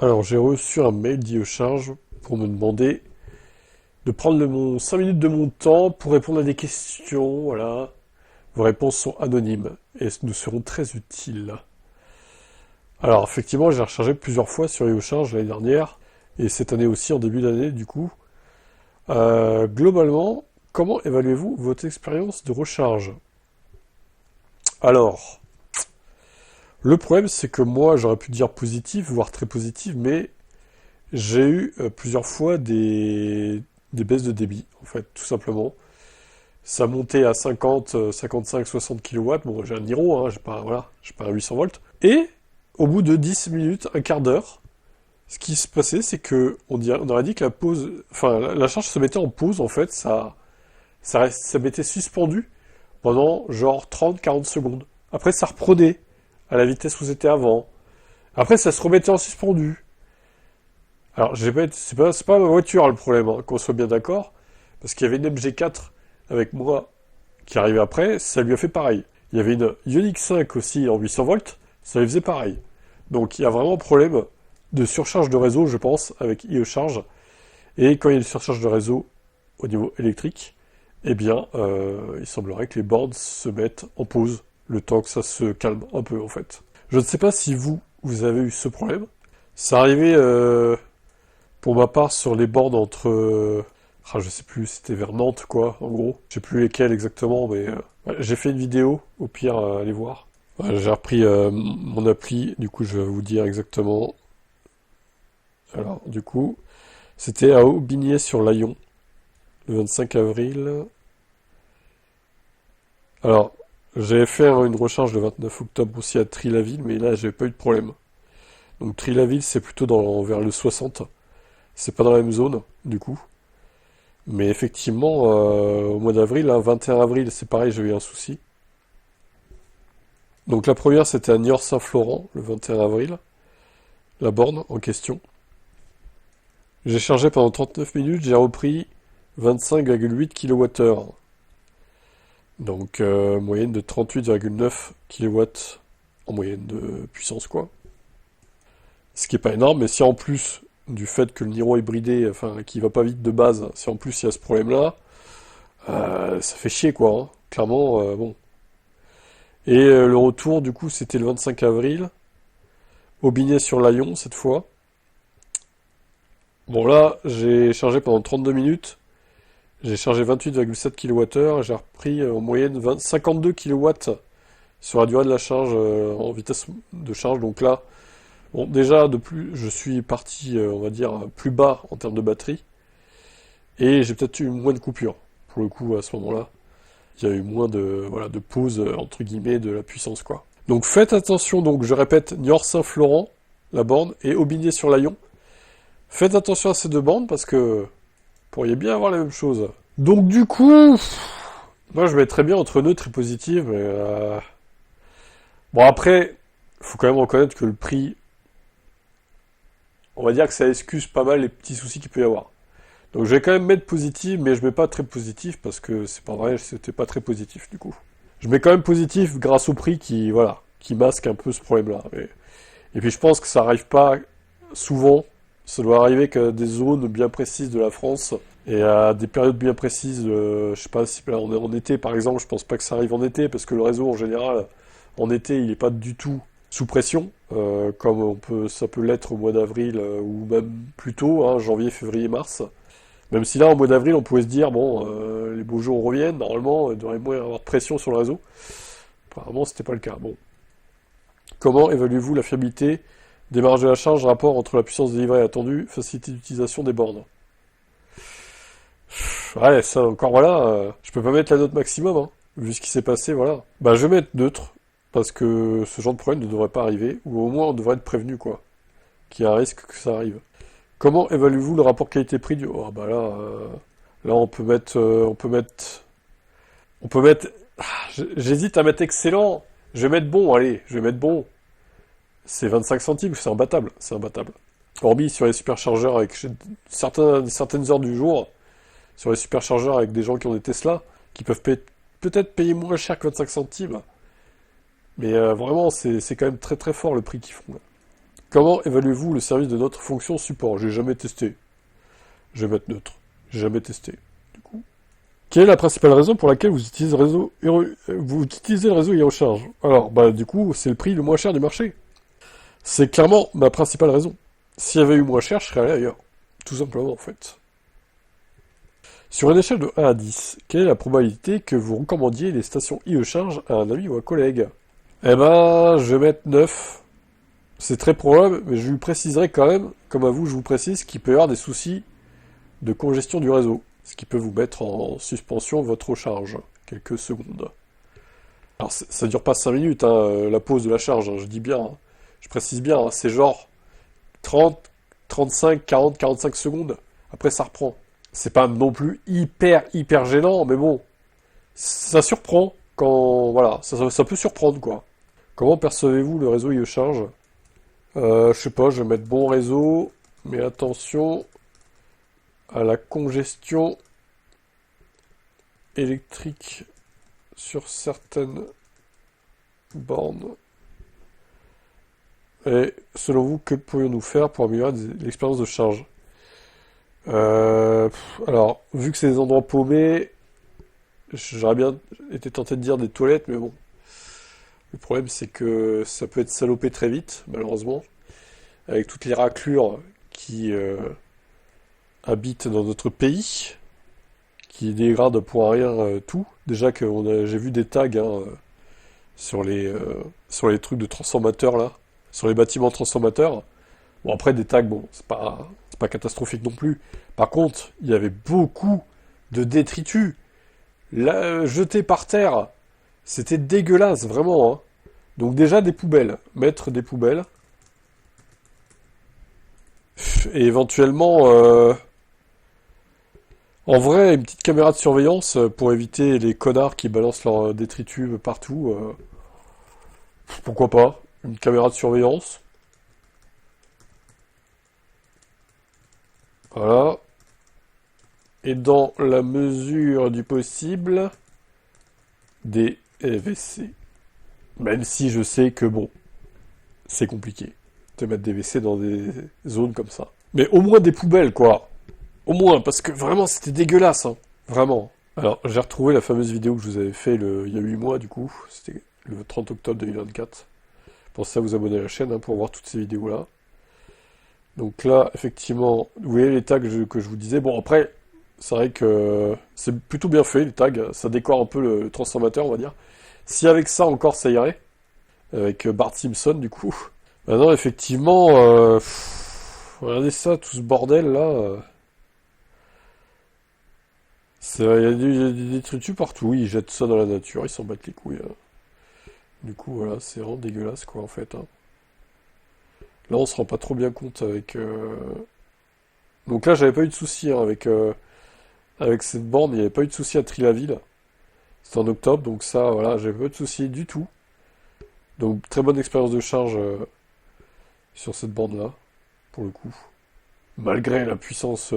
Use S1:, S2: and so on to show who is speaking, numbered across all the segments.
S1: Alors, j'ai reçu un mail d'IoCharge pour me demander de prendre 5 minutes de mon temps pour répondre à des questions. Voilà. Vos réponses sont anonymes et nous seront très utiles. Alors, effectivement, j'ai rechargé plusieurs fois sur IoCharge l'année dernière et cette année aussi, en début d'année, du coup. Globalement, comment évaluez-vous votre expérience de recharge? Alors, le problème, c'est que moi, j'aurais pu dire positif, voire très positif, mais j'ai eu plusieurs fois des baisses de débit, en fait, tout simplement. Ça montait à 50, 55, 60 kilowatts. Bon, j'ai un Niro, hein, j'ai pas un 800 volts. Et au bout de 10 minutes, un quart d'heure, ce qui se passait, c'est que on aurait dit que la pause, enfin, la charge se mettait en pause, en fait, ça m'était suspendu pendant genre 30, 40 secondes. Après, ça reprenait à la vitesse où c'était avant. Après, ça se remettait en suspendu. Alors, c'est pas ma voiture le problème, hein, qu'on soit bien d'accord, parce qu'il y avait une MG4 avec moi qui arrivait après, ça lui a fait pareil. Il y avait une Ioniq 5 aussi en 800 volts, ça lui faisait pareil. Donc, il y a vraiment un problème de surcharge de réseau, je pense, avec IoCharge. Et quand il y a une surcharge de réseau au niveau électrique, eh bien, il semblerait que les bornes se mettent en pause, le temps que ça se calme un peu, en fait. Je ne sais pas si vous avez eu ce problème. Ça arrivait pour ma part, sur les bornes entre... je sais plus, c'était vers Nantes, quoi, en gros. Je sais plus lesquelles exactement, mais... ouais, j'ai fait une vidéo, au pire, allez voir. Ouais, j'ai repris mon appli, du coup, je vais vous dire exactement. Alors, du coup, c'était à Aubigné-sur-Layon, le 25 avril. Alors, j'avais fait une recharge le 29 octobre aussi à Tri-la-Ville, mais là, j'avais pas eu de problème. Donc, Tri-la-Ville, c'est plutôt vers le 60. C'est pas dans la même zone, du coup. Mais effectivement, au mois d'avril, hein, 21 avril, c'est pareil, j'ai eu un souci. Donc la première, c'était à Niort-Saint-Florent, le 21 avril, la borne en question. J'ai chargé pendant 39 minutes, j'ai repris 25,8 kWh. Donc moyenne de 38,9 kW en moyenne de puissance, quoi. Ce qui est pas énorme, mais si en plus du fait que le Niro est bridé, enfin, qui va pas vite de base, si en plus il y a ce problème-là, ça fait chier, quoi, hein. Clairement, bon. Et le retour, du coup, c'était le 25 avril, Aubigné-sur-Layon, cette fois. Bon, là, j'ai chargé pendant 32 minutes. J'ai chargé 28,7 kWh. J'ai repris en moyenne 52 kW sur la durée de la charge en vitesse de charge. Donc là, bon, déjà, de plus, je suis parti, on va dire, plus bas en termes de batterie. Et j'ai peut-être eu moins de coupures, pour le coup, à ce moment-là. Il y a eu moins de, voilà, de pause, entre guillemets, de la puissance, quoi. Donc faites attention, donc je répète, Niort-Saint-Florent, la borne, et Aubigné-sur-Layon. Faites attention à ces deux bornes parce que vous pourriez bien avoir la même chose. Donc du coup, moi je mettrais bien entre neutre et positive, mais bon après, faut quand même reconnaître que le prix, on va dire que ça excuse pas mal les petits soucis qu'il peut y avoir. Donc je vais quand même mettre positif, mais je mets pas très positif parce que c'est pas vrai, c'était pas très positif du coup. Je mets quand même positif grâce au prix qui, voilà, qui masque un peu ce problème-là. Et puis je pense que ça arrive pas souvent. Ça doit arriver qu'à des zones bien précises de la France et à des périodes bien précises. Je sais pas si là on est en été par exemple. Je pense pas que ça arrive en été parce que le réseau en général en été il est pas du tout sous pression comme ça peut l'être au mois d'avril ou même plus tôt, hein, janvier, février, mars. Même si là en mois d'avril on pouvait se dire bon les beaux jours reviennent normalement il devrait moins y avoir de pression sur le réseau. Apparemment c'était pas le cas. Bon. Comment évaluez-vous la fiabilité des marges de la charge, rapport entre la puissance délivrée attendue, facilité d'utilisation des bornes? Ouais, ça encore voilà, je peux pas mettre la note maximum, hein, vu ce qui s'est passé, voilà. Bah je vais mettre neutre, parce que ce genre de problème ne devrait pas arriver, ou au moins on devrait être prévenu, quoi, qu'il y a un risque que ça arrive. Comment évaluez-vous le rapport qualité-prix du... Oh bah là, là on peut mettre... J'hésite à mettre excellent, je vais mettre bon, allez, je vais mettre bon. C'est 25 centimes, c'est imbattable, c'est imbattable. Hormis sur les superchargeurs avec certaines heures du jour, sur les superchargeurs avec des gens qui ont des Tesla, qui peuvent peut-être payer moins cher que 25 centimes. Mais vraiment, c'est quand même très très fort le prix qu'ils font là. Comment évaluez-vous le service de notre fonction support? J'ai jamais testé. Je vais mettre neutre. J'ai jamais testé. Du coup. Quelle est la principale raison pour laquelle vous utilisez le réseau HeroCharge? Alors, bah, du coup, c'est le prix le moins cher du marché. C'est clairement ma principale raison. S'il y avait eu moins cher, je serais allé ailleurs. Tout simplement, en fait. Sur une échelle de 1 à 10, quelle est la probabilité que vous recommandiez les stations HeroCharge à un ami ou un collègue? Eh ben, je vais mettre 9. C'est très probable, mais je lui préciserai quand même, comme à vous, je vous précise qu'il peut y avoir des soucis de congestion du réseau, ce qui peut vous mettre en suspension votre recharge quelques secondes. Alors ça dure pas 5 minutes, hein, la pause de la charge, hein, je dis bien, hein. Je précise bien, hein, c'est genre 30, 35, 40, 45 secondes, après ça reprend. C'est pas non plus hyper gênant, mais bon, ça surprend quand... Voilà, ça peut surprendre, quoi. Comment percevez-vous le réseau HeroCharge? Je sais pas, je vais mettre bon réseau, mais attention à la congestion électrique sur certaines bornes. Et selon vous, que pourrions-nous faire pour améliorer l'expérience de charge? Alors, vu que c'est des endroits paumés, j'aurais bien été tenté de dire des toilettes, mais bon. Le problème, c'est que ça peut être salopé très vite, malheureusement, avec toutes les raclures qui habitent dans notre pays, qui dégradent pour rien tout. Déjà que j'ai vu des tags hein, sur les trucs de transformateurs là, sur les bâtiments transformateurs. Bon après des tags, bon c'est pas catastrophique non plus. Par contre, il y avait beaucoup de détritus là, jetés par terre. C'était dégueulasse vraiment. Hein. Donc déjà des poubelles, mettre des poubelles et éventuellement en vrai, une petite caméra de surveillance pour éviter les connards qui balancent leurs détritus partout. Pourquoi pas? Une caméra de surveillance. Voilà. Et dans la mesure du possible, des WC. Même si je sais que bon, c'est compliqué de mettre des WC dans des zones comme ça. Mais au moins des poubelles, quoi. Au moins, parce que vraiment, c'était dégueulasse, hein. Vraiment. Alors, j'ai retrouvé la fameuse vidéo que je vous avais fait il y a 8 mois, du coup. C'était le 30 octobre 2024. Pensez à vous abonner à la chaîne hein, pour voir toutes ces vidéos-là. Donc là, effectivement, vous voyez les tags que je vous disais. Bon, après, c'est vrai que c'est plutôt bien fait, les tags. Ça décore un peu le transformateur, on va dire. Si avec ça encore, ça irait. Avec Bart Simpson, du coup. Maintenant, effectivement, regardez ça, tout ce bordel là. Il y a des détritus partout, ils jettent ça dans la nature, ils s'en battent les couilles. Hein. Du coup, voilà, c'est vraiment dégueulasse, quoi, en fait. Hein. Là, on se rend pas trop bien compte avec... Donc là, j'avais pas eu de soucis hein, avec cette borne, il n'y avait pas eu de soucis à Trilaville. C'était en octobre, donc ça, voilà, j'avais pas eu de soucis du tout. Donc, très bonne expérience de charge sur cette borne-là, pour le coup. Malgré la puissance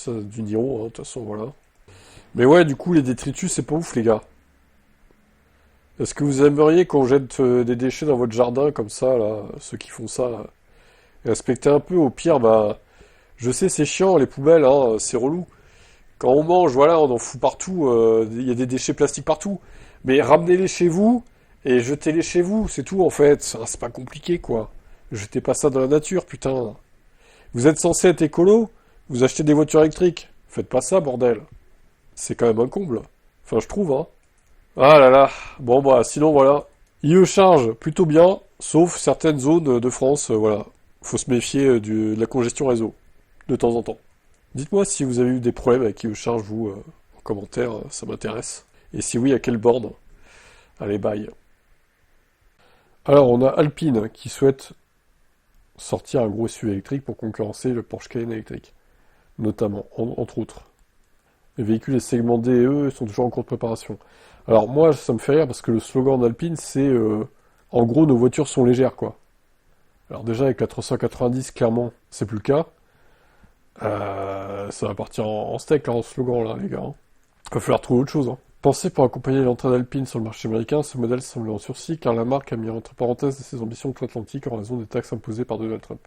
S1: du Niro, hein, de toute façon, voilà. Mais ouais, du coup, les détritus, c'est pas ouf, les gars. Est-ce que vous aimeriez qu'on jette des déchets dans votre jardin comme ça, là, ceux qui font ça, là respectez un peu, au pire, bah, je sais, c'est chiant, les poubelles, hein, c'est relou. Quand on mange, voilà, on en fout partout, il y a des déchets plastiques partout. Mais ramenez-les chez vous et jetez-les chez vous, c'est tout en fait. C'est pas compliqué, quoi. Jetez pas ça dans la nature, putain. Vous êtes censé être écolo, vous achetez des voitures électriques. Faites pas ça, bordel. C'est quand même un comble. Enfin, je trouve, hein. Ah là là. Bon, bah, sinon, voilà. IE charge plutôt bien, sauf certaines zones de France, voilà. Faut se méfier de la congestion réseau, de temps en temps. Dites-moi si vous avez eu des problèmes avec IE charge, vous, en commentaire, ça m'intéresse. Et si oui, à quelle borne? Allez, bye. Alors, on a Alpine qui souhaite sortir un gros SUV électrique pour concurrencer le Porsche Cayenne électrique, notamment, entre autres. Les véhicules et segments D et E sont toujours en cours de préparation. Alors moi, ça me fait rire parce que le slogan d'Alpine, c'est en gros, nos voitures sont légères, quoi. Alors déjà, avec la 390, clairement, c'est plus le cas. Ça va partir en steak, là, en slogan, là, les gars. Hein. Va falloir trouver autre chose, hein. Pensé pour accompagner l'entrée d'Alpine sur le marché américain, ce modèle semble en sursis car la marque a mis entre parenthèses ses ambitions outre-Atlantique en raison des taxes imposées par Donald Trump.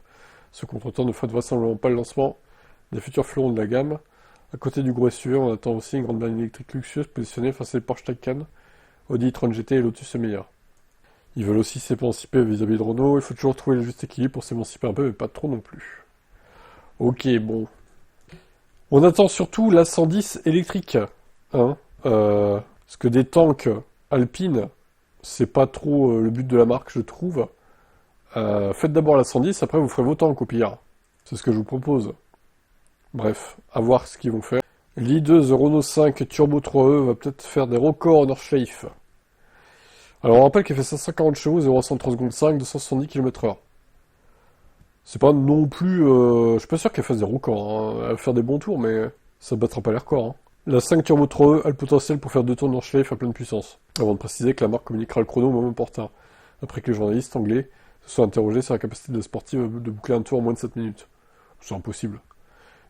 S1: Ce contretemps ne ferait vraisemblablement pas le lancement des futurs fleurons de la gamme. À côté du gros SUV, on attend aussi une grande berline électrique luxueuse positionnée face à Porsche Taycan, Audi e-tron GT et Lotus Emea. Ils veulent aussi s'émanciper vis-à-vis de Renault, il faut toujours trouver le juste équilibre pour s'émanciper un peu, mais pas trop non plus. Ok, bon. On attend surtout la 110 électrique, hein. Parce que des tanks Alpine, c'est pas trop le but de la marque, je trouve. Faites d'abord la 110, après vous ferez vos tanks au pire. C'est ce que je vous propose. Bref, à voir ce qu'ils vont faire. L'i2 Renault 5 Turbo 3E va peut-être faire des records en Nordschleife. Alors on rappelle qu'elle fait 540 chevaux, 0 à 130 secondes 5, 270 km/h. C'est pas non plus... je suis pas sûr qu'elle fasse des records, hein. Elle va faire des bons tours, mais ça battra pas les records, hein. La 5 Turbo 3E a le potentiel pour faire 2 tours de Nordschleife à pleine puissance, avant de préciser que la marque communiquera le chrono au moment opportun, après que les journalistes anglais se soient interrogés sur la capacité de la sportive de boucler un tour en moins de 7 minutes. C'est impossible.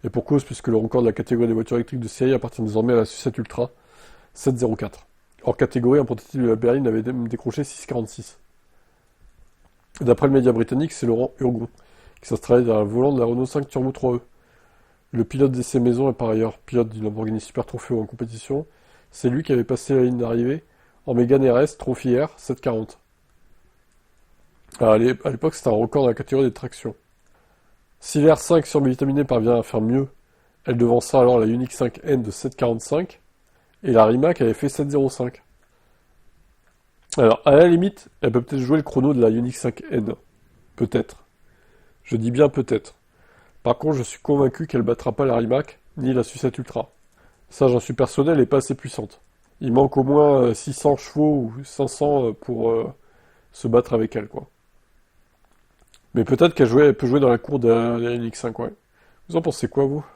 S1: Et pour cause, puisque le record de la catégorie des voitures électriques de série appartient désormais à la Sucette Ultra 704. Hors catégorie, un prototype de la berline avait décroché 6,46. D'après le média britannique, c'est Laurent Hurgon, qui s'installait derrière le volant de la Renault 5 Turbo 3E. Le pilote d'essai maison est par ailleurs pilote du Lamborghini Super Trofeo en compétition. C'est lui qui avait passé la ligne d'arrivée en Mégane RS Trophy R 740. Alors, à l'époque, c'était un record dans la catégorie des tractions. Si l'R5 survitaminée parvient à faire mieux, elle devancera alors la Ioniq 5N de 745 et la Rimac avait fait 705. Alors, à la limite, elle peut peut-être jouer le chrono de la Ioniq 5N. Peut-être. Je dis bien peut-être. Par contre, je suis convaincu qu'elle battra pas la Rimac, ni la Sucette Ultra. Ça, j'en suis persuadé, elle est pas assez puissante. Il manque au moins 600 chevaux ou 500 pour se battre avec elle, quoi. Mais peut-être elle peut jouer dans la cour de la Ioniq 5, ouais. Vous en pensez quoi, vous?